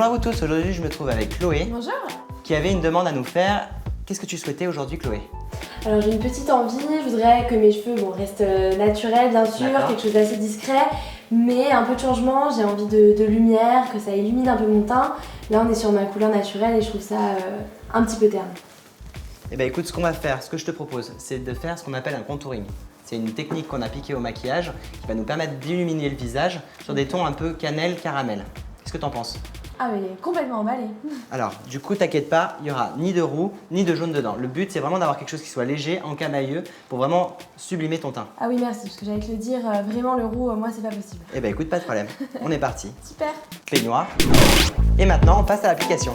Bonjour à vous tous, aujourd'hui je me trouve avec Chloé. Bonjour. Qui avait une demande à nous faire. Qu'est-ce que tu souhaitais aujourd'hui, Chloé? Alors j'ai une petite envie, je voudrais que mes cheveux restent naturels bien sûr, quelque chose d'assez discret, mais un peu de changement, j'ai envie de lumière, que ça illumine un peu mon teint. Là on est sur ma couleur naturelle et je trouve ça un petit peu terne. Eh bien écoute, ce qu'on va faire, ce que je te propose, c'est de faire ce qu'on appelle un contouring. C'est une technique qu'on a appliquée au maquillage qui va nous permettre d'illuminer le visage sur des tons un peu cannelle, caramel. Qu'est-ce que t'en penses? Ah mais complètement emballé. Alors, du coup, t'inquiète pas, il n'y aura ni de roux, ni de jaune dedans. Le but, c'est vraiment d'avoir quelque chose qui soit léger, encamailleux, pour vraiment sublimer ton teint. Ah oui, merci, parce que j'allais te le dire, vraiment le roux, moi c'est pas possible. Eh ben écoute, pas de problème, on est parti. Super. Peignoir. Et maintenant, on passe à l'application.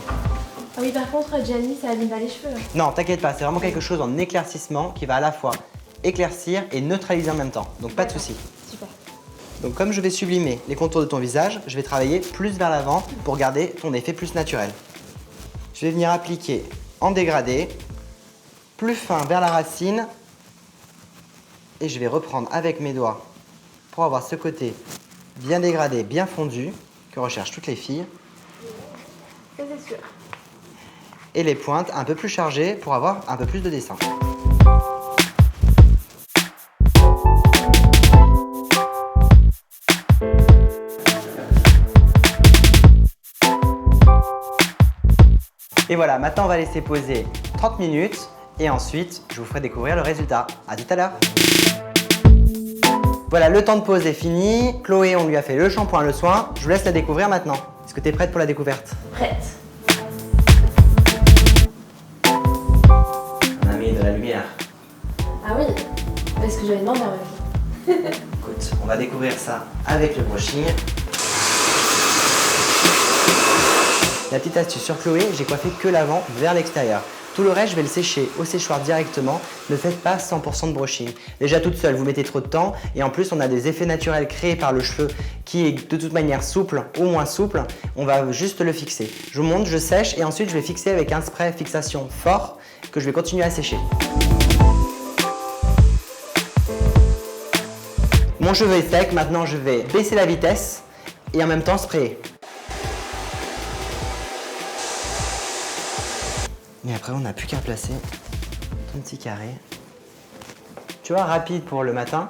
Ah oui, par contre, Gianni, ça abîme pas les cheveux. Non, t'inquiète pas, c'est vraiment quelque chose en éclaircissement qui va à la fois éclaircir et neutraliser en même temps. Donc pas de souci. Super. Donc comme je vais sublimer les contours de ton visage, je vais travailler plus vers l'avant pour garder ton effet plus naturel. Je vais venir appliquer en dégradé, plus fin vers la racine, et je vais reprendre avec mes doigts pour avoir ce côté bien dégradé, bien fondu, que recherchent toutes les filles. Ça c'est sûr. Et les pointes un peu plus chargées pour avoir un peu plus de dessin. Et voilà, maintenant on va laisser poser 30 minutes et ensuite je vous ferai découvrir le résultat. À tout à l'heure. Voilà, le temps de pause est fini. Chloé, on lui a fait le shampoing, le soin. Je vous laisse la découvrir maintenant. Est-ce que tu es prête pour la découverte? Prête. On a mis de la lumière. Ah oui, c'est ce que j'avais demandé en même temps. Écoute, on va découvrir ça avec le brushing. La petite astuce sur Chloé, j'ai coiffé que l'avant vers l'extérieur. Tout le reste, je vais le sécher au séchoir directement. Ne faites pas 100% de brushing. Déjà toute seule, vous mettez trop de temps. Et en plus, on a des effets naturels créés par le cheveu qui est de toute manière souple ou moins souple. On va juste le fixer. Je vous montre, je sèche et ensuite je vais fixer avec un spray fixation fort que je vais continuer à sécher. Mon cheveu est sec, maintenant je vais baisser la vitesse et en même temps sprayer. Et après, on n'a plus qu'à placer ton petit carré. Tu vois, rapide pour le matin.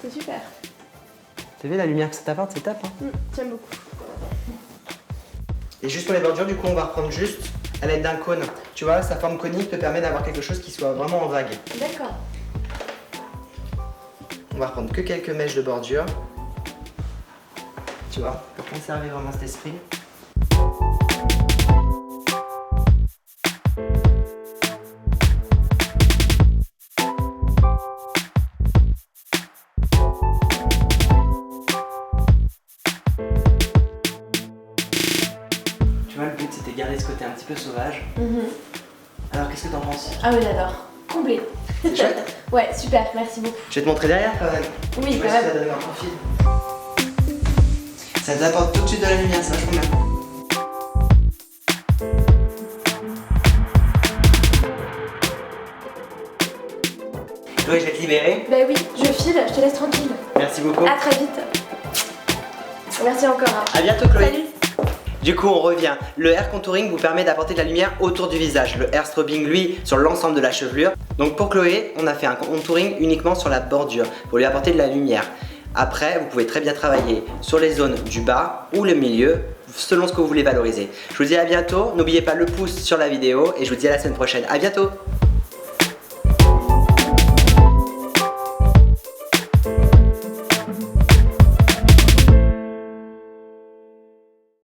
C'est super. Tu as vu la lumière que ça t'apporte, c'est top. Hein. J'aime beaucoup. Et juste pour les bordures, du coup, on va reprendre juste à l'aide d'un cône. Tu vois, sa forme conique te permet d'avoir quelque chose qui soit vraiment en vague. D'accord. On va reprendre que quelques mèches de bordure. Tu vois, pour conserver vraiment cet esprit. Tu vois, le but c'était de garder ce côté un petit peu sauvage. Alors qu'est-ce que t'en penses? Ah oui, j'adore. Comblé. C'est chouette. Ouais, super, merci beaucoup. Je vais te montrer derrière quand même. Oui, Tu vois quand si même. ça donne un profil. Ça t'apporte tout de suite de la lumière, c'est vachement bien. Chloé, je vais te libérer. Bah oui, je file, je te laisse tranquille. Merci beaucoup. À très vite. Merci encore. Hein. À bientôt, Chloé. Salut. Du coup, on revient. Le hair contouring vous permet d'apporter de la lumière autour du visage. Le hair strobing, lui, sur l'ensemble de la chevelure. Donc pour Chloé, on a fait un contouring uniquement sur la bordure pour lui apporter de la lumière. Après, vous pouvez très bien travailler sur les zones du bas ou le milieu, selon ce que vous voulez valoriser. Je vous dis à bientôt. N'oubliez pas le pouce sur la vidéo et je vous dis à la semaine prochaine. À bientôt.